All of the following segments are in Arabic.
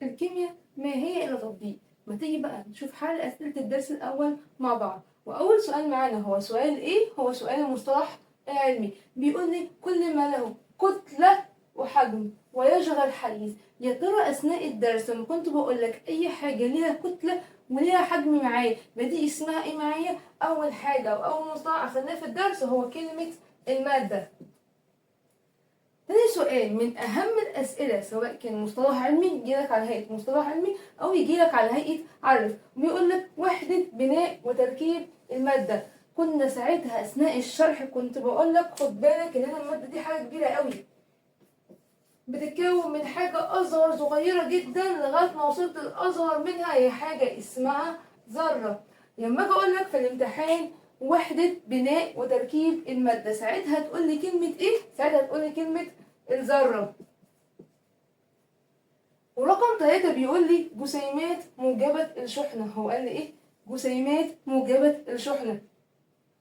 الكيمياء ما هي إلا تطبيق. ما تيجي بقى نشوف حل أسئلة الدرس الأول مع بعض. وأول سؤال معانا هو سؤال إيه؟ هو سؤال المصطلح العلمي. بيقول لي كل ما له كتلة وحجم ويشغل حيز. يا ترى أثناء الدرس لما كنت بقول لك أي حاجة ليها كتلة وليها حجم معايا، دي اسمها إيه معايا؟ أول حاجة أو أول مصطلح أخدناه في الدرس هو كلمة المادة. تاني سؤال من أهم الأسئلة سواء كان مصطلح علمي يجيلك على هيئة مصطلح علمي أو يجيلك على هيئة عرف، وبيقولك وحدة بناء وتركيب المادة. كنا ساعتها أثناء الشرح كنت بقولك خد بالك إن أنا المادة دي حاجة كبيرة قوي، بتتكون من حاجة أصغر صغيرة جدا لغاية ما وصلت الأصغر منها هي حاجة اسمها ذرة. لما أجي أقولك في الامتحان وحدة بناء وتركيب المادة، ساعتها تقول لي كلمة إيه؟ ساعتها تقول لي كلمة الذرة. ورقم 3 بيقول لي جسيمات موجبة الشحنة. هو قال لي إيه؟ جسيمات موجبة الشحنة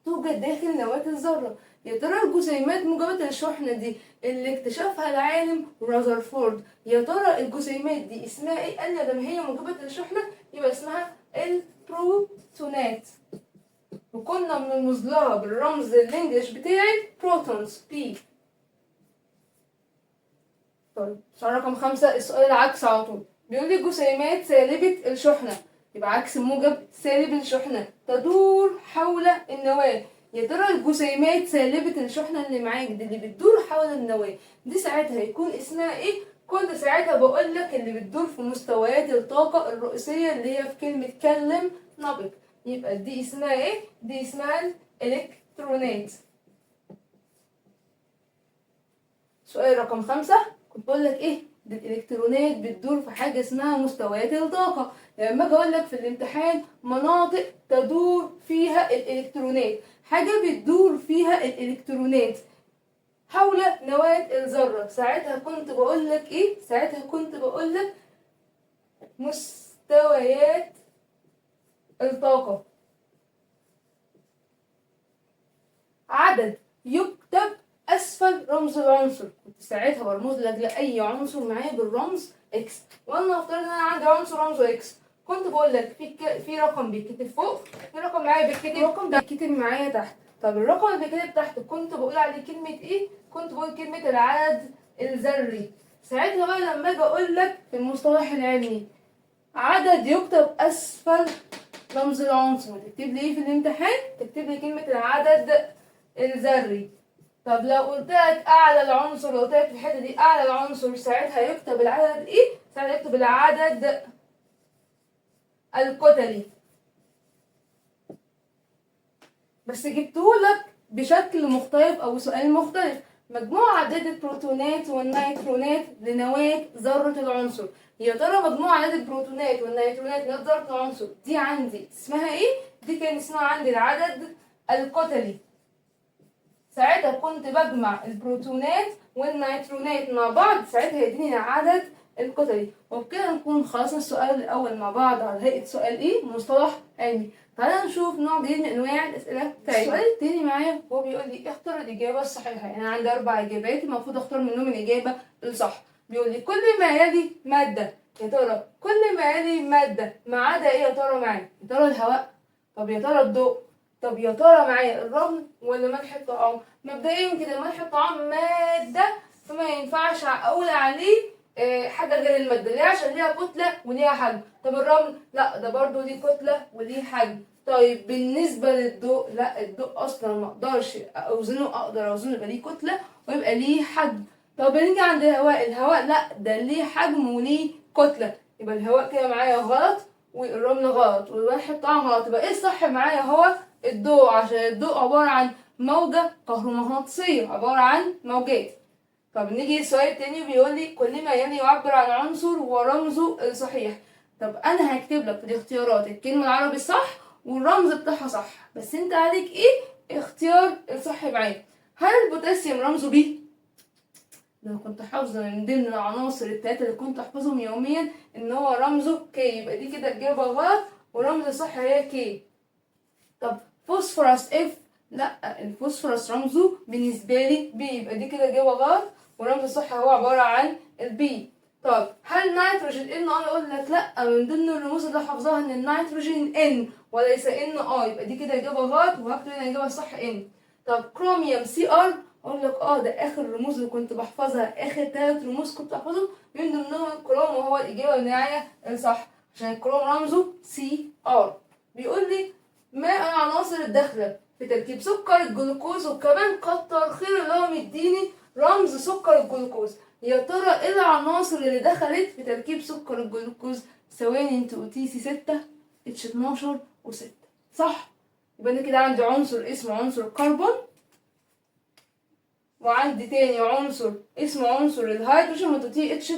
توجد داخل نواة الذرة. يا ترى الجسيمات موجبة الشحنة دي اللي اكتشفها العالم رازرفورد، يا ترى الجسيمات دي اسمها ايه؟ قال لي لما هي موجبة الشحنة يبقى اسمها البروتونات، وكنا بنرمز لها بالرمز الانجليش بتاعي بروتونز بي. طيب سؤال رقم 5 السؤال العكس على طول، بيقول لي جسيمات سالبة الشحنة، يبقى عكس موجب سالب الشحنة تدور حول النواة. يا ترى الجسيمات سالبة الشحنة اللي معاك دي اللي بتدور حول النواة دي ساعتها هيكون اسمها ايه؟ كنت ساعتها بقول لك اللي بتدور في مستويات الطاقة الرئيسية اللي هي في كلمة كلم نبض. يبقى دي اسمها ايه؟ دي اسمها الإلكترونات. سؤال رقم 5 كنت بقول لك ايه؟ دي الالكترونات بتدور في حاجه اسمها مستويات الطاقه. لما اجي اقول لك في الامتحان مناطق تدور فيها الالكترونات، حاجه بتدور فيها الالكترونات حول نواه الذره، ساعتها كنت بقول لك ايه؟ ساعتها كنت بقول لك مستويات الطاقه. عدد يكتب اسفل رمز العنصر، كنت ساعتها برمز لك لاي عنصر معايا بالرمز اكس، وانا افترض ان انا عندي عنصر رمزه اكس، كنت بقول لك في رقم بيتكتب فوق، في رقم معايا بيتكتب، رقم بيتكتب معايا تحت. طب الرقم اللي بيتكتب تحت كنت بقول عليه كلمه ايه؟ كنت بقول كلمه العدد الذري. ساعتها بقى لما اجي اقول لك في المصطلح العلمي عدد يكتب اسفل رمز العنصر، تكتب لي ايه في الامتحان؟ تكتب لي كلمه العدد الذري. طب لو قلت لك اعلى العنصر، لو قلت لك في الحته دي اعلى العنصر، ساعتها يكتب العدد ايه؟ ساعتها يكتب العدد الكتلي. بس جبتهولك بشكل مختلف او سؤال مختلف. مجموع اعداد البروتونات والنيوترونات لنواة ذرة العنصر. يا ترى مجموع اعداد البروتونات والنيوترونات لنواة ذرة العنصر دي عندي اسمها ايه؟ دي كان اسمها عندي العدد الكتلي. ساعتها كنت بجمع البروتونات والنيوترونات مع بعض، ساعتها يديني العدد الكتلي. وبكده نكون خلصنا السؤال الاول مع بعض على هيئه سؤال ايه؟ مصطلح علمي. تعالى نشوف نوع جديد من انواع الاسئله بتاعتنا. السؤال التاني معايا هو بيقول لي اختر الاجابه الصحيحه، يعني انا عندي 4 اجابات المفروض اختار منهم الاجابه الصح. بيقول لي كل ما يلي ماده، يا ترى كل ما يلي ماده ما عدا ايه يا ترى معايا؟ يا ترى الهواء؟ طب يا ترى الضوء؟ طب يا ترى معايا الرمل ولا ملح الطعام؟ مبدئيا كده ملح الطعام مادة، فما ينفعش اقول عليه حاجة غير المادة ليه؟ عشان ليها كتلة وليها حجم. طب الرمل لا، ده برضو ليه كتلة وليه حجم. طيب بالنسبة للضوء، لا الضوء اصلا ما اقدرش اوزنه، اقدر اوزنه يبقى ليه كتلة ويبقى ليه حجم. طب نيجي عند الهواء، الهواء لا ده ليه حجم وليه كتلة، يبقى الهواء كده معايا غلط والرمل غلط والملح الطعام غلط. يبقى ايه الصح معايا؟ هو الضوء، عشان الضوء عبارة عن موجة كهرومغناطيسية، عبارة عن موجات. طب نيجي السؤال التاني بيقول لي كل ما يلي يعبر عن عنصر ورمزه الصحيح. طب انا هكتب لك في الاختيارات الكلمة العربي الصح والرمز بتاعها صح، بس انت عليك ايه؟ اختيار الصح معاك. هل البوتاسيوم رمزه بي؟ لو كنت حافظه من ضمن العناصر التلاتة اللي كنت احفظهم يوميا ان هو رمزه كي، يبقى دي كده اجابة غلط ورمز الصح هي كي. طب فوسفورس اف؟ لا الفوسفورس رمزه بالنسبه لي بي، يبقى دي كده اجابه غلط ورمز الصح هو عباره عن البي. طب هل نيتروجين ان اي؟ اقول لك لا، من ضمن الرموز اللي حافظاها ان النيتروجين ان وليس ان اي، يبقى دي كده اجابه غلط وهكتب هنا الاجابه الصح ان. طب كروميوم سي ار، اقول لك ده اخر الرموز اللي كنت بحفظها، اخر 3 رموز كنت بحفظهم من ضمنهم الكروم، وهو الاجابه النهائيه الصح عشان الكروم رمزه سي ار. بيقول لي ما العناصر الداخله في تركيب سكر الجلوكوز، وكمان كتر خير اللي هو مديني رمز سكر الجلوكوز. يا ترى ايه العناصر اللي دخلت في تركيب سكر الجلوكوز؟ ثواني، انت قلتي سي 6 اتش 12 و6 صح؟ يبقى انا كده عندي عنصر اسمه عنصر الكربون، وعندي تاني عنصر اسمه عنصر الهيدروجين متوتي اتش 12،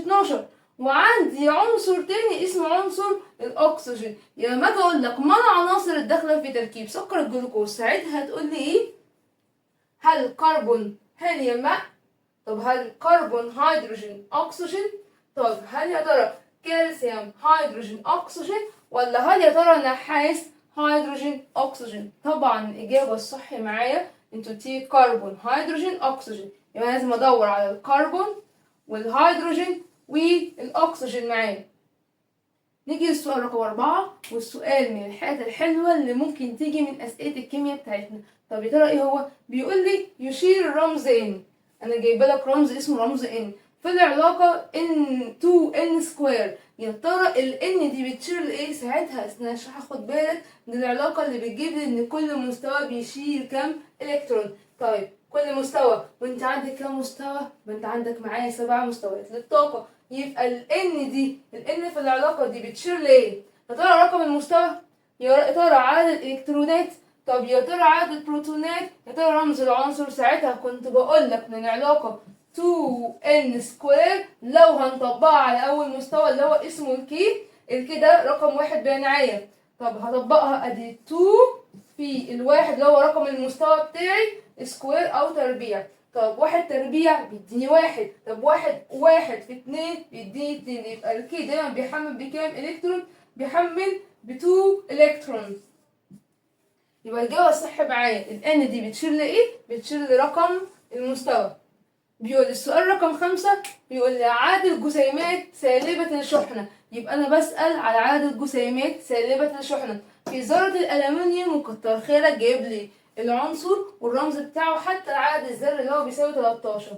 وعندي عنصر تاني اسمه عنصر الاكسجين. يبقى لما اجي اقول لك ما العناصر الداخله في تركيب سكر الجلوكوز، ساعتها هتقول لي ايه؟ هل كربون هيليوم ماء؟ طب هل كربون هيدروجين اكسجين؟ طب هل يا ترى كالسيوم هيدروجين اكسجين؟ ولا هل يا ترى نحاس هيدروجين اكسجين؟ طبعا الاجابه الصح معايا انتوا تي كربون هيدروجين اكسجين، يبقى لازم ادور على الكربون والهيدروجين والاكسجين معايا. نيجي للسؤال رقم 4، والسؤال من الحاجات الحلوة اللي ممكن تيجي من أسئلة الكيمياء بتاعتنا. طب يا ترى ايه هو؟ بيقول لي يشير الرمز ان، انا جايبه لك رمز اسمه رمز ان في العلاقة n2n سكوير. يا ترى ال n دي بتشير لايه؟ ساعتها هاخد بالك من العلاقة اللي بتجيب لي ان كل مستوى بيشيل كام الكترون. طيب كل مستوى، وانت عندك كام مستوى؟ ما انت عندك معايا 7 مستويات للطاقة، يبقى ال n دي ال n في العلاقة دي بتشير لايه؟ يا ترى رقم المستوى؟ يا ترى عدد الالكترونات؟ طب يا ترى عدد البروتونات؟ يا ترى رمز العنصر؟ ساعتها كنت بقول لك من العلاقة 2n سكوير لو هنطبقها على اول مستوى اللي هو اسمه الكي ده رقم 1 بينعية. طب هطبقها ادي 2 في الواحد اللي هو رقم المستوى بتاعي سكوير او تربيع. طب 1 تربيع بيديني 1، طب 1 في 2 بيديني 2، يبقى الكي دايما بيحمل بكام الكترون؟ بيحمل ب2 الكترون. يبقى الجواب الصح معايا الان دي بتشير لايه؟ بتشير لرقم المستوى. بيقول السؤال رقم 5، بيقول لي عدد الجسيمات سالبة الشحنة. يبقى أنا بسأل على عدد الجسيمات سالبة الشحنة في ذرة الألمنيوم، وكتر خيرك جايب لي العنصر والرمز بتاعه حتى العدد الذري اللي هو بيساوي 13.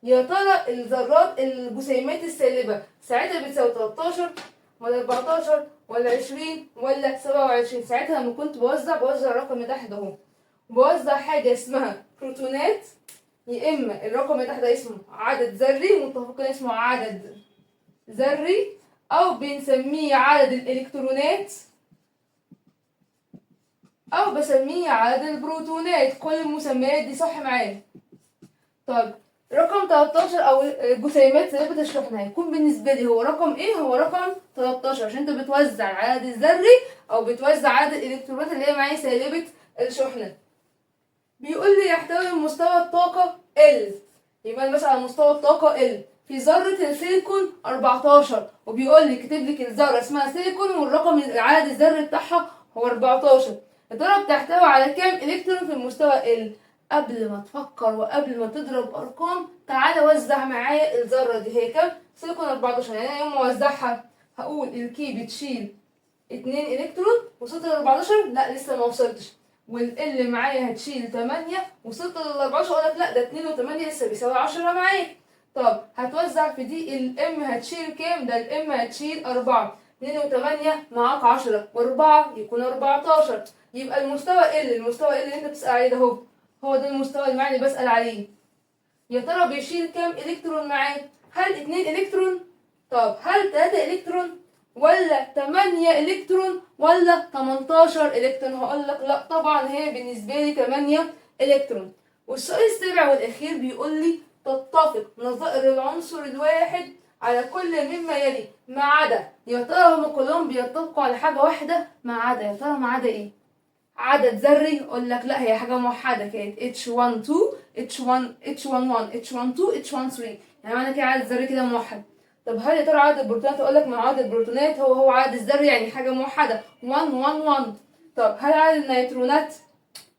يا ترى الذرات الجسيمات السالبة ساعتها بتساوي 13 ولا 14 ولا 20 ولا 27؟ ساعتها لما كنت بوزع الرقم اللي تحت اهو، بوزع حاجة اسمها بروتونات، يا اما الرقم اللي تحت ده اسمه عدد ذري، متفقين اسمه عدد ذري، او بنسميه عدد الالكترونات، او بسميه عدد البروتونات. كل المسميات دي صح معايا. طب رقم 13 او جسيمات سالبة الشحنة هيكون بالنسبة لي هو رقم ايه؟ هو رقم 13 عشان انت بتوزع العدد الذري او بتوزع عدد الالكترونات اللي هي معايا سالبة الشحنة. بيقول لي يحتوي مستوى الطاقة ال، يبقى بس على مستوى الطاقة ال في ذرة السيليكون 14، وبيقول لي كاتب لك الذرة اسمها سيليكون والرقم العدد الذري بتاعها هو 14. الذرة بتحتوي على كام الكترون في المستوى ال؟ قبل ما تفكر وقبل ما تضرب ارقام تعالى وزع معايا الذرة دي هي كام؟ سيليكون 14، يعني انا يوم ما اوزعها هقول الكي بتشيل 2 الكترون، وصلت ل 14 لا لسه ما وصلتش، والال معايا هتشيل 8 وصلت لل 14، اقول لك لا ده 2 و8 لسه بيساوي 10 معايا. طب هتوزع في دي الام هتشيل كام؟ ده الام هتشيل 4، 2 و8 معاك 10 و4 يكون 14. يبقى المستوى المستوى اللي انت بتسأل عليه ده هو ده المستوى اللي معايا اللي بسأل عليه. يا ترى بيشيل كام الكترون معاه؟ هل 2 الكترون؟ طب هل 3 الكترون ولا 8 الكترون ولا 18 الكترون؟ هقول لك لا طبعا هي بالنسبه لي 8 الكترون. والسؤال السابع والاخير بيقول لي تتفق نظائر العنصر الواحد على كل مما يلي ما عدا. يا ترى هم كلهم بيتفقوا على حاجه واحده ما عدا، يا ترى ما عدا ايه؟ عدد ذري؟ اقول لك لا هي حاجه موحده كانت H12 H1 H11 H12 H13، يعني معنى كده عدد ذري كده موحد. طب هل يا ترى عدد البروتونات؟ اقول لك مع عدد البروتونات هو عدد الذري يعني حاجه موحده 1 1 1. طب هل عدد النيوترونات؟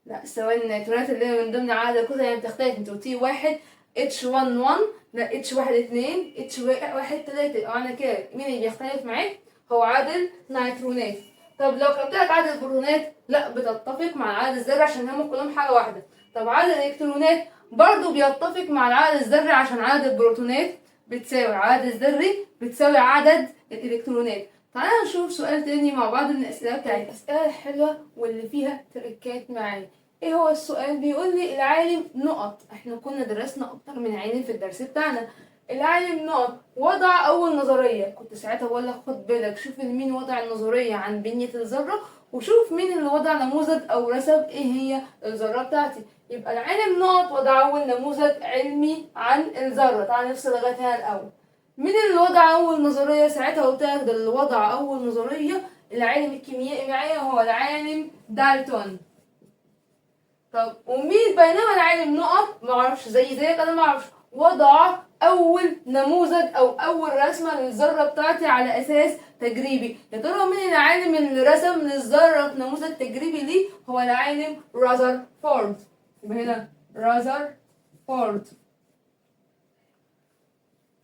لا ثواني، النيوترونات اللي هي من ضمن عدد الكتل يعني بتختلف، انت قلتي 1 H11 لا اتش واحد اتنين اتش واحد تلاتة، يبقى معنى كده مين اللي بيختلف معاك؟ هو عدد نيترونات. طب لو كتبت لك عدد البروتونات لا بتتفق مع العدد الذري عشان هم كلهم حاجة واحدة. طب عدد الالكترونات برضو بيتفق مع العدد الذري عشان عدد البروتونات بتساوي عدد الذري بتساوي عدد الالكترونات. تعالى نشوف سؤال تاني مع بعض من الأسئلة بتاعتي، أسئلة حلوة واللي فيها تركات معايا. ايه هو السؤال؟ بيقول لي العالم نقط، احنا كنا درسنا اكتر من عالم في الدرس بتاعنا. العالم نقط وضع اول نظريه، كنت ساعتها بقول لك خد بالك شوف مين وضع النظريه عن بنيه الذره، وشوف مين اللي وضع نموذج او رسم ايه هي الذره بتاعتي. يبقى العالم نقط وضع اول نموذج علمي عن الذره. تعالى نفصل لغايه هنا الاول. مين اللي وضع اول نظريه؟ ساعتها قلت لك ده اللي وضع اول نظريه العالم الكيميائي معايا هو العالم دالتون. طب ومين بينما العالم نقط معرفش زيك انا معرفش وضع اول نموذج او اول رسمه للذره بتاعتي على اساس تجريبي. يا ترى مين العالم اللي رسم للذره نموذج تجريبي ليه؟ هو العالم رازرفورد. يبقى هنا رازرفورد.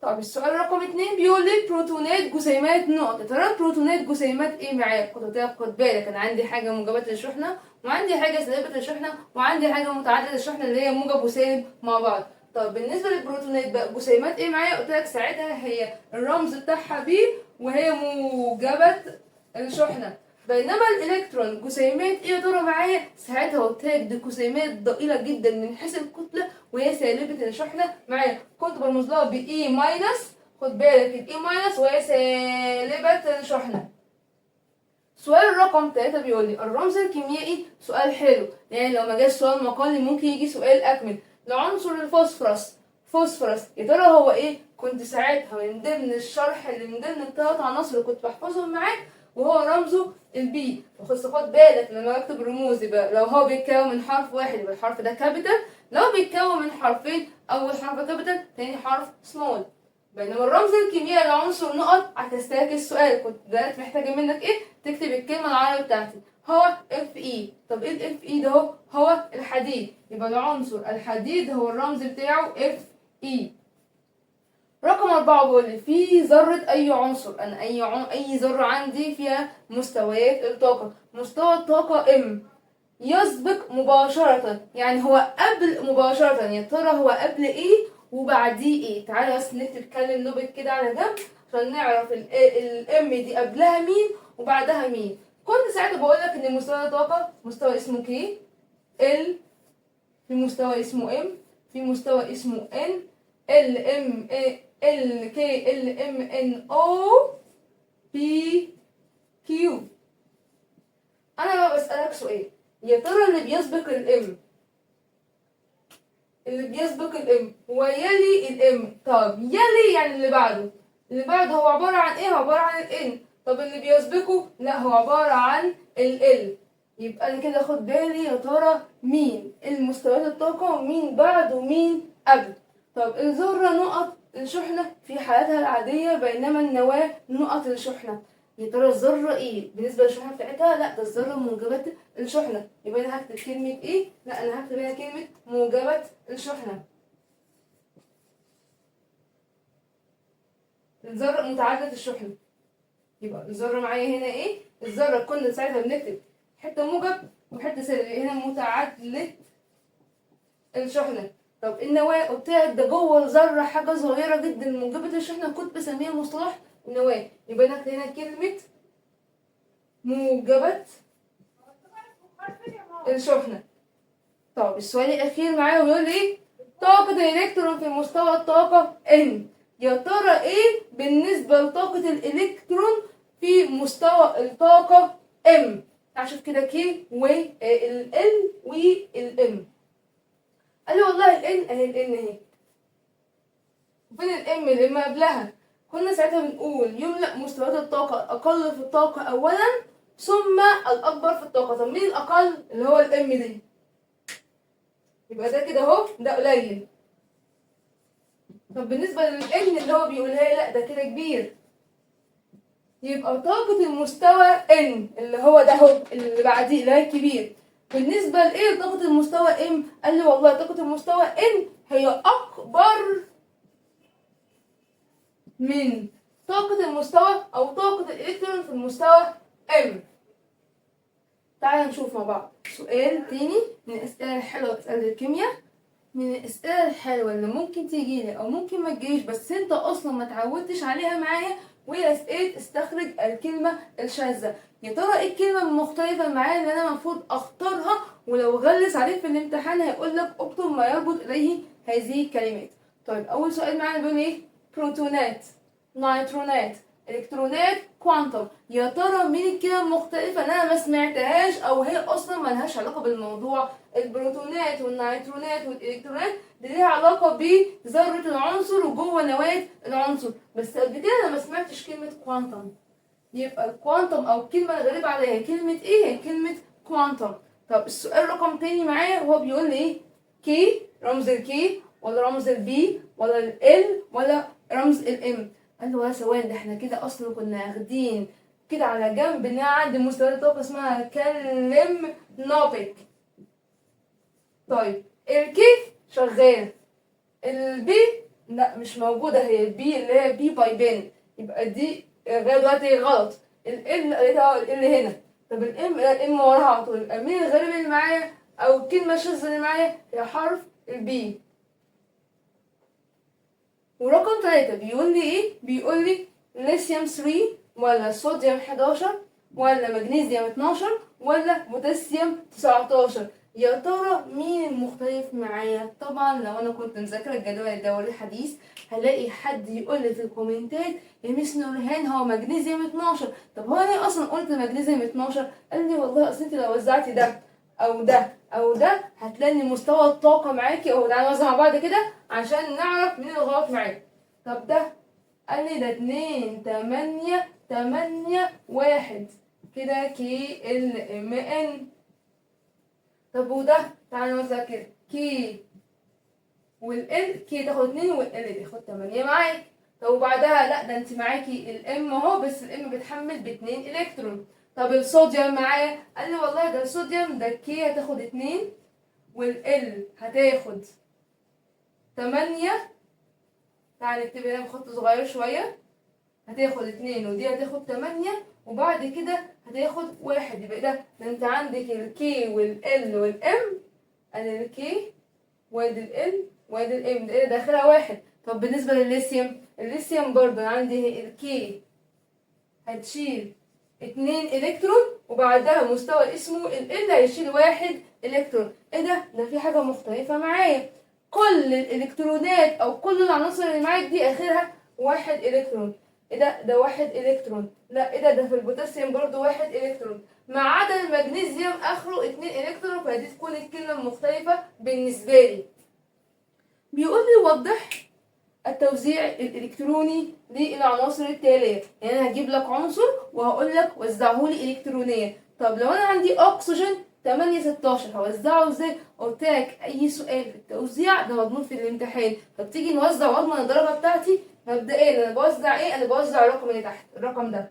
طب السؤال رقم 2 بيقول لي بروتونات جسيمات نقط. يا ترى بروتونات جسيمات ايه معايا؟ خد بالك انا عندي حاجه موجبات للشحنه وعندي حاجه سالبه للشحنه وعندي حاجه متعادله للشحنه اللي هي موجب وسالب مع بعض. طب بالنسبه للبروتونات بقى جسيمات ايه معايا؟ قلت لك ساعتها هي الرمز بتاعها ب وهي موجبه الشحنه. بينما الالكترون جسيمات ايه يا ترى معايا؟ ساعتها قلت لك دي جسيمات ضئيله جدا من حيث الكتله وهي سالبه الشحنه معايا، كنت برمز لها باي ماينس. خد بالك الاي ماينس وهي سالبه الشحنه. سؤال رقم 3 بيقول لي الرمز الكيميائي. سؤال حلو، يعني لو ما جاش سؤال مقالي ممكن يجي سؤال اكمل. لعنصر الفوسفورس، يا ترى هو ايه؟ كنت ساعتها من ضمن الشرح اللي من ضمن الثلاث عناصر اللي كنت بحفظهم معاك وهو رمزه البي. بس خد بالك لما بكتب رموز يبقى لو هو بيتكون من حرف واحد يبقى الحرف ده كابيتال، لو بيتكون من حرفين اول حرف كابيتال تاني حرف سمول. بينما الرمز الكيميائي لعنصر نقط هتستهلك السؤال، كنت دلوقتي محتاجه منك ايه؟ تكتب الكلمه العربي بتاعتي هو اف اي. طب ايه الاف اي ده؟ هو الحديد، يبقى العنصر الحديد هو الرمز بتاعه اف اي. رقم 4 بيقول لي في ذرة أي عنصر، أنا أي ذرة عندي فيها مستويات الطاقة، مستوى الطاقة M يسبق مباشرة، يعني هو قبل مباشرة. يا ترى هو قبل إيه وبعديه إيه؟ تعالى بس نكتب كلم نوبك كده على جنب عشان نعرف الام دي قبلها مين وبعدها مين. كنت ساعتها بقول لك إن مستوى الطاقة مستوى اسمه كي، ال في مستوى اسمه ام، في مستوى اسمه ان، ال ام ال كي ال ام ان او بي كيو. انا بقى بسألك سؤال، يا ترى اللي بيسبق الام ويلي الام، طب يلي يعني اللي بعده هو عبارة عن ايه؟ هو عبارة عن الان. طب اللي بيسبقه لا هو عبارة عن ال. يبقى انا كده خد بالي يا ترى مين المستويات الطاقة ومين بعد ومين قبل. طب الذرة نقط الشحنة في حالتها العادية بينما النواة نقط الشحنة. يا ترى الذرة ايه بالنسبة للشحنة بتاعتها؟ لا ده الذرة موجبات الشحنة. يبقى انا هكتب كلمة ايه؟ لا انا هكتب هنا كلمة موجبات الشحنة. الذرة متعادلة الشحنة. يبقى الذرة معايا هنا ايه؟ الذرة كنا ساعتها بنكتب حتة موجب وحتة سالب، هنا متعادلة الشحنة. طب النواة قلت لك ده جوه الذرة حاجة صغيرة جدا موجبة الشحنة، كنت بسميها مصطلح النواة. يبقى انا هكتب هنا كلمة موجبة الشحنة. طب السؤال الأخير معايا بيقول لي ايه؟ طاقة الإلكترون في مستوى الطاقة N. يا ترى ايه بالنسبة لطاقة الإلكترون في مستوى الطاقة M؟ هشوف كده كي وال والام. قال لي والله الان اهي، الان اهي. وفين الام اللي ما قبلها؟ كنا ساعتها بنقول يملأ مستويات الطاقة الأقل في الطاقة أولا ثم الأكبر في الطاقة. طب مين الأقل؟ اللي هو الام دي. يبقى ده كده اهو ده قليل. طب بالنسبة للان اللي هو بيقولها لا ده كده كبير. يبقى طاقة المستوى ان اللي هو ده اهو اللي بعديه اللي هي الكبير. بالنسبة لإيه طاقة المستوى ام؟ قال لي والله طاقة المستوى ان هي أكبر من طاقة المستوى أو طاقة الإلكترون في المستوى M. تعالى نشوف مع بعض سؤال تاني من الأسئلة الحلوة، أسئلة الكيمياء. من الأسئلة الحلوة اللي ممكن تجيلي أو ممكن ما تجيش بس أنت أصلا ما تعودتش عليها معايا، وهي أسئلة استخرج الكلمة الشاذة. يا ترى إيه الكلمة المختلفة معايا اللي أنا المفروض أختارها، ولو غلس عليك في الامتحان هيقولك اكتب ما يربط إليه هذه الكلمات. طيب أول سؤال معانا بيقول إيه؟ بروتونات، نيوترونات، الكترونات، كوانتم. يا ترى مين الكلمه المختلفه اللي انا ما سمعتهاش او هي اصلا ما لهاش علاقه بالموضوع؟ البروتونات والنيوترونات والالكترونات دي ليها علاقه بذره العنصر وجوه نواه العنصر، بس قبل كده انا ما سمعتش كلمه كوانتم. يبقى الكوانتم او الكلمه الغريبه عليها كلمه ايه؟ هي كلمه كوانتم. طب السؤال رقم تاني معايا وهو بيقول لي ايه؟ كي، رمز الكي ولا رمز البي ولا ال ولا رمز الام؟ قال له يا ثواني، ده احنا كده اصلا كنا واخدين كده على جنب ان عندي مستويات طاقه اسمها كلم نابك. طيب الكي شغال، البي لا مش موجوده، هي البي اللي هي بي باي بن، يبقى دي لغايه دلوقتي غلط. ال لقيتها ال هنا. طب الام وراها على طول، يبقى مين الغريب اللي معايا او الكلمه الشاذه اللي معايا؟ هي حرف البي. ورقم 3 بيقول لي ايه؟ بيقول لي ليثيوم 3 ولا صوديوم 11 ولا مغنيسيوم 12 ولا بوتاسيوم 19. يا ترى مين المختلف معايا؟ طبعا لو انا كنت مذاكره الجدول الدوري الحديث هلاقي حد يقول لي في الكومنتات يا مس نورهان هو مغنيسيوم 12. طب هو انا اصلا قلت مغنيسيوم 12؟ قال لي والله اصل انت لو وزعتي ده او ده او ده هتلاقي مستوى الطاقه معاكي، او تعالى نوزع مع بعض كده عشان نعرف مين الغلط معاك. طب ده قال لي ده 2 8 8 1 كده كي ال ام ان. طب وده تعالى نوزع كده كي والال، كي تاخد 2 والال تاخد 8 معاك. طب وبعدها لا ده انت معاكي الام اهو، بس الام بتحمل ب2 الكترون. طب الصوديوم معايا؟ قال لي والله ده الصوديوم ده كي هتاخد 2 والال هتاخد 8. تعالى نكتب هنا بخط صغير شويه، هتاخد 2 ودي هتاخد 8 وبعد كده هتاخد 1. يبقى ده انت عندك الكي والال والام، ادي الكي وادي ال وادي الام، ده داخلها 1. طب بالنسبه للليثيوم، الليثيوم برضه عندي الكي هتشيل 2 الكترون وبعدها مستوى اسمه ال هيشيل 1 الكترون. ايه ده في حاجه مختلفه معايا. كل الالكترونات او كل العناصر اللي معاك دي اخرها 1 الكترون. ايه ده 1 الكترون. لا ايه ده في البوتاسيوم برضو 1 الكترون، ما عدا المغنيسيوم اخره 2 الكترون، فدي تكون الكلمه المختلفه بالنسبه لي. بيقول لي وضح التوزيع الالكتروني للعناصر التاليه. يعني انا هجيب لك عنصر وهقول لك وزعه لي الكترونيا. طب لو انا عندي اكسجين 8 16 هوزعه ازاي؟ قلت لك اي سؤال في التوزيع ده مضمون في الامتحان، فبتيجي نوزع واضمن الدرجه بتاعتي مبدئيا. انا بوزع ايه؟ انا بوزع الرقم اللي تحت، الرقم ده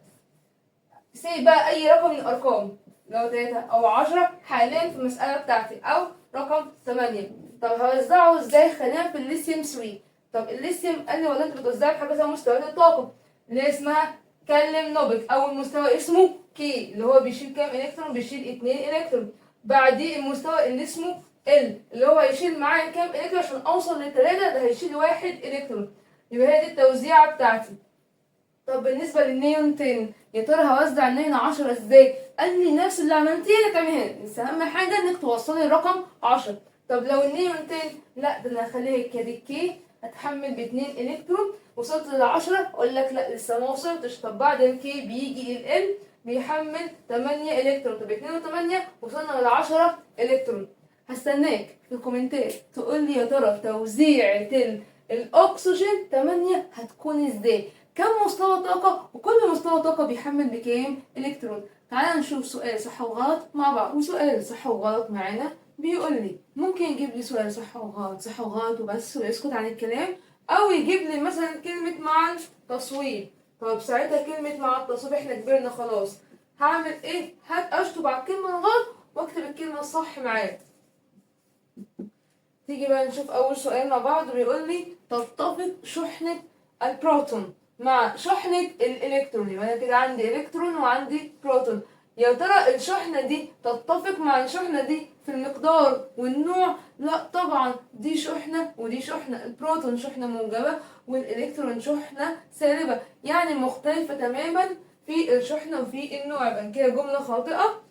سيب بقى اي رقم من الارقام، لو 3 او 10 حاليا في المساله بتاعتي، او رقم 8. طب هوزعه ازاي؟ خلينا في الليثيوم 3. طب الليثيوم قال لي والله انت بتوزعي في حاجه اسمها مستويات الطاقه اللي هي اسمها كلم نوبك. اول مستوى اسمه كي اللي هو بيشيل كام الكترون؟ بيشيل 2 الكترون. بعديه المستوى اللي اسمه ال اللي هو هيشيل معايا كام الكترون عشان اوصل للتلاته؟ ده هيشيل 1 الكترون. يبقى هي دي التوزيعه بتاعتي. طب بالنسبه للنيون 10 يا ترى هوزع النيون 10 ازاي؟ قال لي نفس اللي عملتيه انا تعملها، بس اهم حاجه انك توصلي الرقم 10. طب لو النيون 10 لا ده انا هخليها كده كي هتحمل ب2 الكترون، وصلت لل10 اقول لك لا لسه ما وصلتش. طب بعد الكي بيجي ال بيحمل 8 الكترون. طب 2 و8 وصلنا ل10 الكترون. هستناك في الكومنتات تقول لي يا ترى توزيعة الاكسجين 8 هتكون ازاي؟ كم مستوى طاقة وكل مستوى طاقة بيحمل بكام الكترون؟ تعالى نشوف سؤال صح وغلط مع بعض. وسؤال صح وغلط معانا بيقول لي ممكن يجيب لي سؤال صح وغلط صح وغلط وبس ويسكت عن الكلام، او يجيب لي مثلا كلمة مع التصويب. طب ساعتها كلمة مع التصويب احنا كبرنا خلاص، هعمل ايه؟ اشطب على الكلمة الغلط واكتب الكلمة الصح معايا. تيجي بقى نشوف اول سؤال مع بعض. بيقول لي تتفق شحنة البروتون مع شحنة الإلكترون. يبقى أنا كده عندي إلكترون وعندي بروتون. يا ترى الشحنة دي تتفق مع الشحنة دي في المقدار والنوع؟ لا طبعا، دي شحنة ودي شحنة. البروتون شحنة موجبة والإلكترون شحنة سالبة، يعني مختلفة تماما في الشحنة وفي النوع. يبقى كده جملة خاطئة.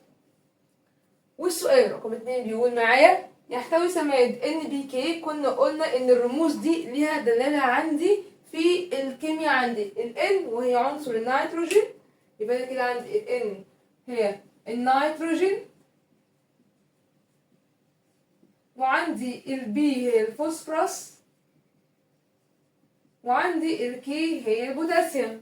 والسؤال رقم 2 بيقول معايا: يحتوي سماد NPK. كنا قلنا ان الرموز دي ليها دلالة عندي في الكيمياء. عندي ال N وهي عنصر النيتروجين، يبقى انا كده عندي ال N هي النيتروجين، وعندي ال B هي الفوسفورس، وعندي ال K هي البوتاسيوم.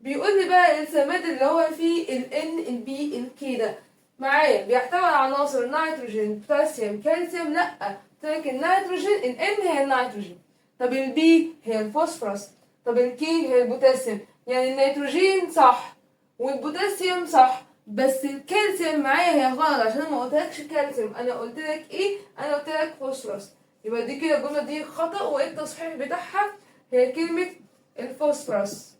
بيقول لي بقى السماد اللي هو فيه ال N ال B ال K ده معايا بيحتوي على عناصر نيتروجين بوتاسيوم كالسيوم. لا، لكن النيتروجين ال N هي النيتروجين، طب ال B هي الفوسفورس، طب ال K هي البوتاسيوم. يعني النيتروجين صح والبوتاسيوم صح، بس الكالسيوم معايا هي غلط عشان ما قلتلكش كالسيوم. انا قلت لك ايه؟ انا قلت لك فوسفورس. يبقى دي كده الجمله دي خطا، والتصحيح بتاعها هي كلمه الفوسفورس.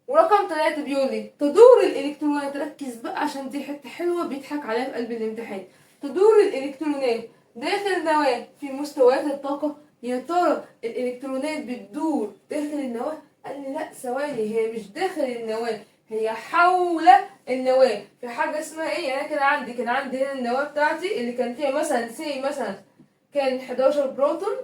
ورقم 3 بيقول لي: تدور الإلكترونات. ركز بقى عشان دي حتة حلوة بيضحك عليها في قلب الامتحان. تدور الإلكترونات داخل النواة في مستويات الطاقة. يا ترى الإلكترونات بتدور داخل النواة؟ قال لي لا ثواني، هي مش داخل النواة، هي حول النواة في حاجة اسمها ايه. يعني أنا كان عندي هنا النواة بتاعتي اللي كان فيها مثلا كان 11 بروتون.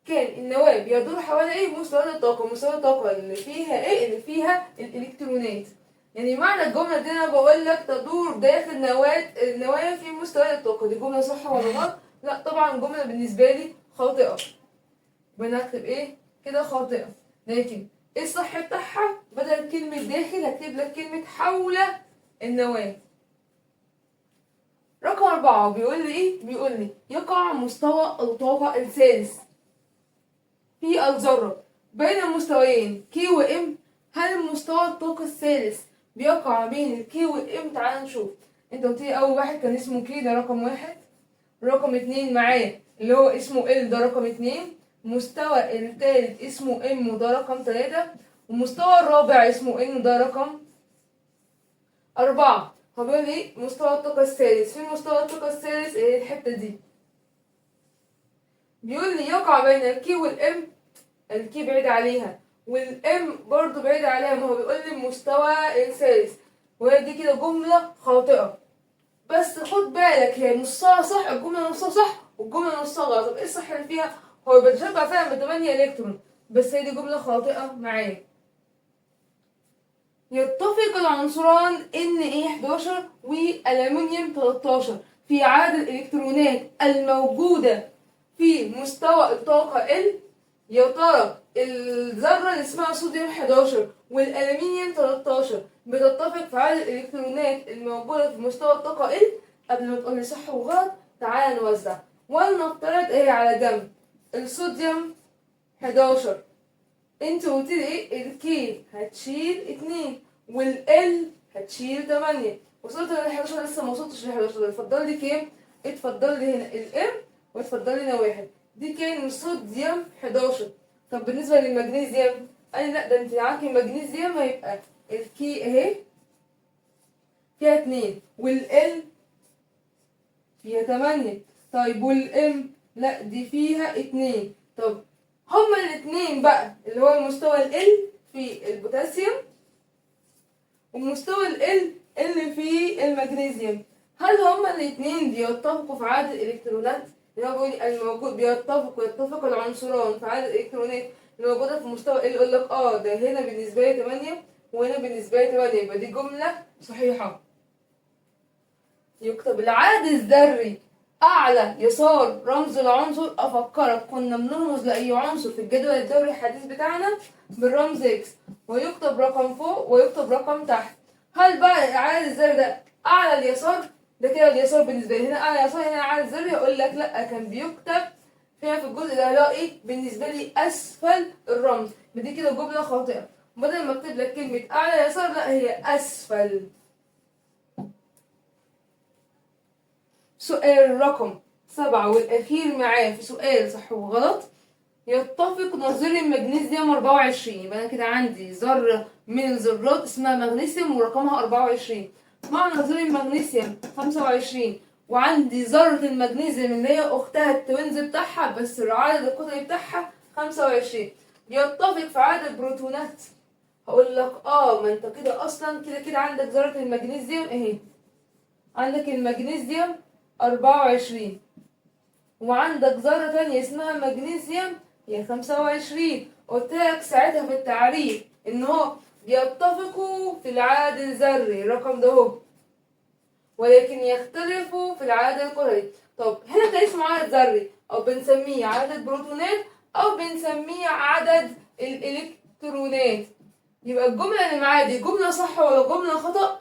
كان النواة بيدور حوالي ايه؟ مستويات الطاقة. مستويات الطاقة اللي فيها ايه؟ اللي فيها الإلكترونات. يعني معنى الجملة دي أنا بقول لك تدور داخل النواة في مستويات الطاقة. دي جملة صح ولا غلط؟ لا طبعا الجملة بالنسبة لي خاطئة. بنكتب ايه؟ كده خاطئة. لكن ايه الصح بتاعها؟ بدل كلمة داخل هكتب لك كلمة حول النواة. رقم 4 بيقول لي ايه؟ بيقول لي: يقع مستوى الطاقة الثالث في الذرة بين المستويين K و M. هل مستوى الطاقة الثالث بيقع بين ال K و M؟ تعال نشوف. انت قلت لي اول واحد كان اسمه K، ده رقم 1. رقم 2 معايا اللي هو اسمه L، ده رقم 2. مستوى الثالث اسمه M وده رقم 3. والمستوى الرابع اسمه N وده رقم 4. هو بيقول لي مستوى الطاقة الثالث. فين مستوى الطاقة الثالث؟ ايه الحتة دي. بيقول لي يقع بين الكي والام. الكي بعيد عليها والام برضو بعيد عليها، ما هو بيقول لي المستوى الثالث، وهي دي كده جملة خاطئة. بس خد بالك هي نصها صح، الجملة نصها صح والجملة نصها غلط. طب ايه الصح اللي فيها؟ هو بتشبع فعلا ب8 الكترون، بس هي دي جملة خاطئة معايا. يتفق العنصران Na11 وألمنيوم 13 في عدد الإلكترونات الموجودة في مستوى الطاقة L. يا ترى الذرة اللي اسمها صوديوم 11 والألمنيوم 13 بتتفق في عدد الإلكترونات الموجودة في مستوى الطاقة L؟ قبل ما تقولي صح وغلط تعالى نوزع. ولنفترض ايه على جنب الصوديوم 11. انت قلت لي ايه؟ الكي هتشيل 2 والال هتشيل 8. وصلت لل 11؟ لسه ما وصلتش لل 11. اتفضل لي كام؟ اتفضل لي هنا الام واتفضل لي هنا 1. دي كان صوديوم 11. طب بالنسبه للمغنيسيوم قال لي لا، ده انت معاكي المغنيسيوم هيبقى الكي اهي فيها 2 والال فيها 8. طيب والام لا دي فيها 2. طب هما الاثنين بقى اللي هو المستوى ال في البوتاسيوم ومستوى ال اللي في المغنيسيوم، هل هما الاثنين بيتفقوا في عدد الالكترونات؟ اللي هو بيقول الموجود يتفق العنصران في عدد الالكترونات الموجوده في مستوى ال. يقول لك اه ده هنا بالنسبه لي 8 وهنا بالنسبه لي 8، يبقى دي جمله صحيحه. يكتب العدد الذري أعلى يسار رمز العنصر. أفكرك كنا بنرمز لأي عنصر في الجدول الدوري الحديث بتاعنا بالرمز إكس، ويكتب رقم فوق ويكتب رقم تحت. هل بقى العدد الذري ده أعلى اليسار؟ ده كده اليسار بالنسبة لي، هنا أعلى يسار هنا العدد الذري. هقول لك لأ، كان بيكتب فيها في الجزء ده لا إيه بالنسبة لي أسفل الرمز. دي كده جملة خاطئة، بدل ما أكتب لك كلمة أعلى يسار لأ هي أسفل. سؤال رقم 7 والأخير معاه في سؤال صح وغلط، يتفق نظير المغنيسيوم 24. يبقى أنا كده عندي ذرة من الذرات اسمها مغنيسيوم ورقمها 24 مع نظير المغنيسيوم 25، وعندي ذرة المغنيسيوم اللي هي أختها التوينز بتاعها بس العدد القطري بتاعها 25. يتفق في عدد البروتونات. هقول لك ما انت كده اصلا كده عندك ذرة المغنيسيوم اهي، عندك المغنيسيوم 24 وعندك ذرة تانية اسمها مغنيسيوم هي 25. قلت لك ساعتها في التعريف ان هو بيتفقوا في العدد الذري الرقم ده اهو، ولكن يختلفوا في العدد القطري. طب هنا ده اسمه عدد ذري او بنسميه عدد بروتونات او بنسميه عدد الالكترونات. يبقى الجملة اللي معايا دي جملة صح ولا جملة خطأ؟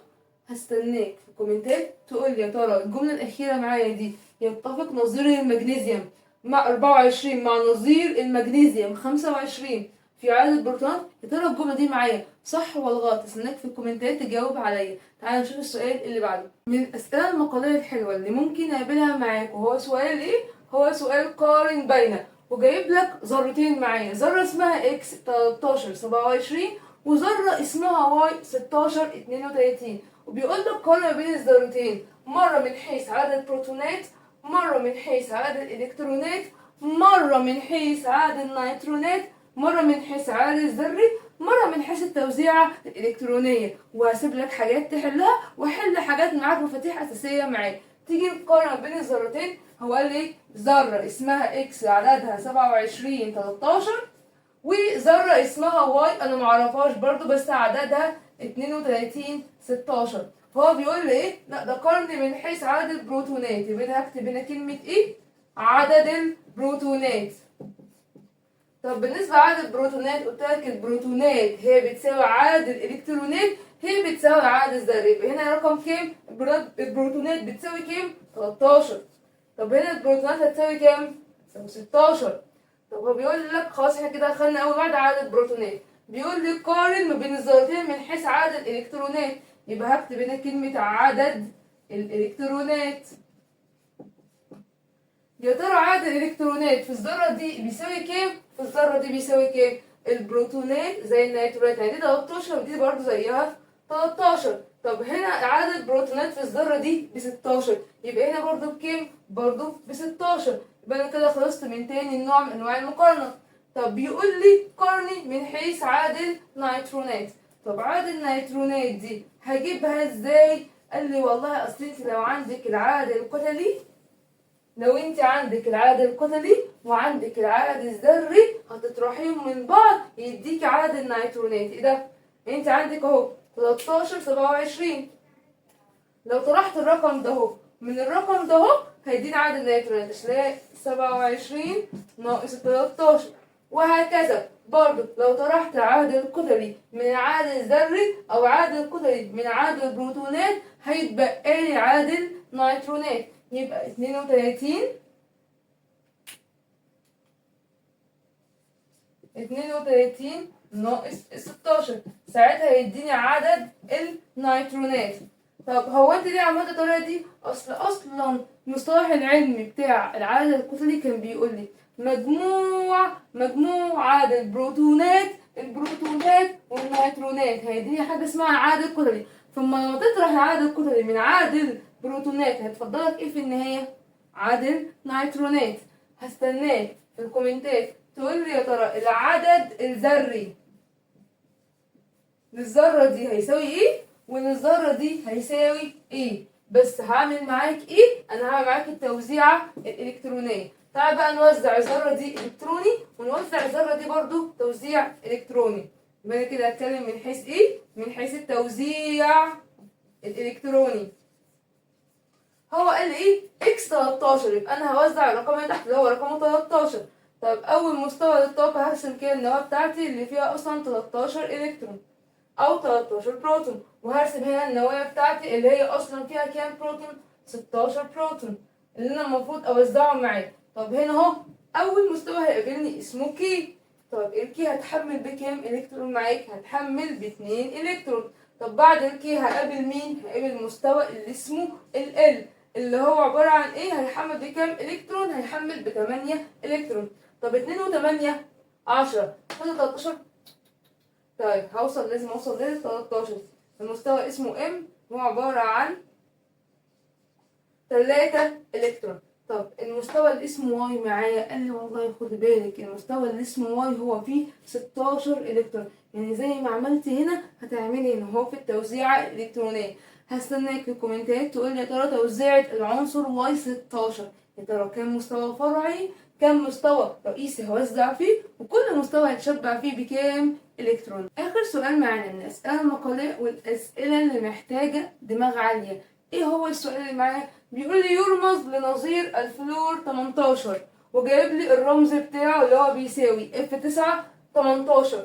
هستناك في الكومنتات تقول لي يا ترى الجملة الأخيرة معايا دي يتفق نظير المغنيسيوم مع 24 مع نظير المغنيسيوم 25 في عدد البروتونات، يا ترى الجملة دي معايا صح ولا غلط؟ هستناك في الكومنتات تجاوب عليا. تعالى نشوف السؤال اللي بعده. من الأسئلة المقالية الحلوة اللي ممكن أقابلها معاك وهو سؤال إيه؟ هو سؤال قارن بين، وجايب لك ذرتين معايا، ذرة اسمها اكس 13 27 وذرة اسمها واي 16 32، وبيقول لك قارن ما بين الذرتين مرة من حيث عدد البروتونات، مرة من حيث عدد الإلكترونات، مرة من حيث عدد النيوترونات، مرة من حيث عدد الذري، مرة من حيث التوزيعة الإلكترونية. وهسيب لك حاجات تحلها وحل حاجات معاك مفاتيح أساسية معاك. تيجي نقارن ما بين الذرتين. هو قال لي ذرة اسمها اكس عددها 27 13 وذرة اسمها واي انا معرفهاش برضو بس عددها 32 16. فهو بيقول لي ايه؟ لا ده قارن من حيث عدد البروتونات. يبقى انا هكتب هنا كلمة ايه؟ عدد البروتونات. طب بالنسبة لعدد البروتونات قلت لك البروتونات هي بتساوي عدد الالكترونات هي بتساوي عدد الذري. يبقى هنا رقم كام؟ البروتونات بتساوي كام؟ 13. طب هنا البروتونات هتساوي كام؟ تساوي 16. طب هو بيقول لك خلاص احنا كده خدنا اول واحده عدد البروتونات. بيقول لي قارن ما بين الذرتين من حيث عدد الالكترونات. يبقى هكتب هنا كلمه عدد الالكترونات. يا ترى عدد الالكترونات في الذره دي بيساوي كام؟ في الذره دي بيساوي كام؟ البروتونات زي النيوترونات، يعني دي 13 ودي برضو زيها 13. طب هنا عدد البروتونات في الذره دي ب 16، يبقى هنا برضو بكام؟ برضو ب 16. يبقى انا كده خلصت من تاني نوع من انواع المقارنه. طب بيقول لي قارني من حيث عدد النيوترونات. طب عدد النيوترونات دي هجيبها ازاي؟ قال لي والله اصل انت لو عندك العدد الكتلي، لو انت عندك العدد الكتلي وعندك العدد الذري هتطرحيهم من بعض يديك عدد النيوترونات. ايه ده؟ انت عندك اهو 13 27، لو طرحت الرقم ده اهو من الرقم ده اهو هيدينا عدد النيوترونات هتلاقي 27 ناقص 13، وهكذا. برضو لو طرحت عدد الكتلي من العدد الذري او عدد الكتلي من عدد البروتونات هيتبقى لي عدد النيوترونات. يبقى 32 ناقص 16 ساعتها هيديني عدد النيوترونات. طب هو انت ليه عملت الطريقه دي؟ اصلا المصطلح العلمي بتاع العدد الكتلي كان بيقول لي مجموع عدد البروتونات والنيوترونات هيديني حاجه اسمها عدد كتلي. فلما لما تطرح العدد الكتلي من عدد البروتونات هتفضلك ايه في النهايه؟ عدد نيوترونات. هستناك في الكومنتات تقول لي يا ترى العدد الذري للذرة دي هيساوي ايه وللذرة دي هيساوي ايه. بس هعمل معاك ايه؟ انا هعمل معاك التوزيعة الالكترونية. تعال بقى نوزع الذرة دي الكتروني ونوزع الذرة دي برضو توزيع الكتروني. يبقى انا كده هتكلم من حيث ايه؟ من حيث التوزيع الالكتروني. هو قال لي ايه؟ اكس 13، يبقى انا هوزع الرقم اللي تحت اللي هو رقم 13. طب اول مستوى للطاقة هرسم كده النواة بتاعتي اللي فيها اصلا 13 الكترون او 13 بروتون، وهرسم هنا النواة بتاعتي اللي هي اصلا فيها كام بروتون؟ 16 بروتون اللي انا المفروض اوزعهم معايا. طب هنا اهو اول مستوى هيقابلني اسمه كي. طب الكي هتحمل بكام الكترون معاك؟ هتحمل ب2 الكترون. طب بعد الكي هقابل مين؟ هقابل المستوى اللي اسمه ال اللي هو عبارة عن ايه؟ هيحمل بكام الكترون؟ هيحمل ب8 الكترون. طب 2 و8 10 13. طيب لازم اوصل ل 13. المستوى اسمه ام، هو عبارة عن 3 الكترون. طب المستوى اللي اسمه واي معايا، قال لي والله خد بالك المستوى اللي اسمه واي هو فيه 16 الكترون، يعني زي ما عملت هنا هتعملي هنا، هو في التوزيعة الإلكترونية. هستناك في الكومنتات تقول لي يا ترى توزيعة العنصر واي 16 يا ترى كام مستوى فرعي، كام مستوى رئيسي هوزع فيه، وكل مستوى هيتشبع فيه بكام الكترون. اخر سؤال معانا من الاسئله المقاليه والاسئله اللي محتاجه دماغ عاليه. ايه هو السؤال اللي معايا؟ بيقول لي يرمز لنظير الفلور 18 وجايب لي الرمز بتاعه اللي هو بيساوي F918.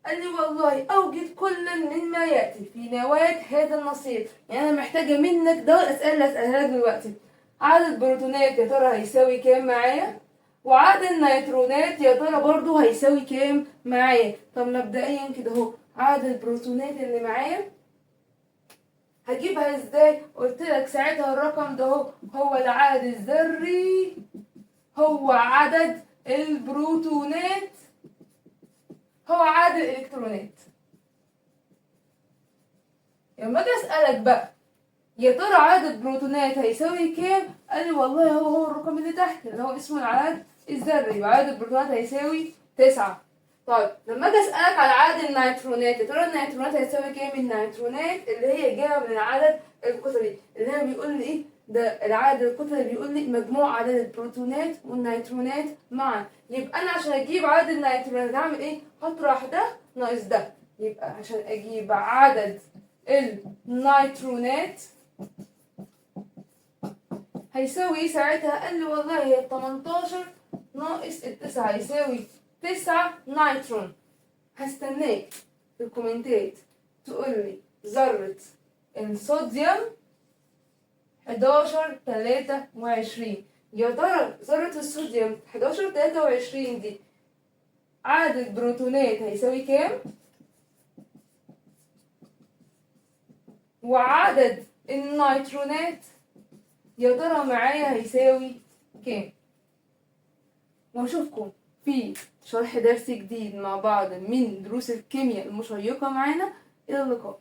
قال لي والله اوجد كل مما ياتي في نواة هذا النظير. يعني انا محتاجه منك ده الاسئله اللي هسالها لك دلوقتي. عدد البروتونات يا ترى هيساوي كام معايا، وعدد النيترونات يا ترى برضو هيساوي كام معايا. طب مبدئيا كده اهو عدد البروتونات اللي معايا هجيبها ازاي؟ قلت لك ساعتها الرقم ده هو العدد الذري، هو عدد البروتونات، هو عدد الالكترونات. لما اجي اسالك بقى يا ترى عدد البروتونات هيساوي كام، قال لي والله هو الرقم اللي تحت اللي هو اسمه العدد الذري، وعدد البروتونات هيساوي 9. طيب لما اجي اسالك على عدد النيترونات، يا ترى النيترونات هيساوي كام؟ النيترونات اللي هي جايه من العدد الكتلي، اللي هي بيقول لي ايه ده؟ العدد الكتلي بيقول لي مجموع عدد البروتونات والنيترونات معا. يبقى انا عشان اجيب عدد النيترونات هعمل ايه؟ هطرح ده ناقص ده. يبقى عشان اجيب عدد النيترونات هيساوي ايه ساعتها؟ قال لي والله هي 18 ناقص 9 هيساوي 9 نيترون. هستناك في الكومنتات تقول لي ذرة الصوديوم 1123. يا ترى ذرة الصوديوم 1123 دي عدد البروتونات هيساوي كام؟ وعدد النيترونات يا ترى معايا هيساوي كام؟ واشوفكم في شرح درس جديد مع بعض من دروس الكيمياء المشيقة معانا. إلى اللقاء.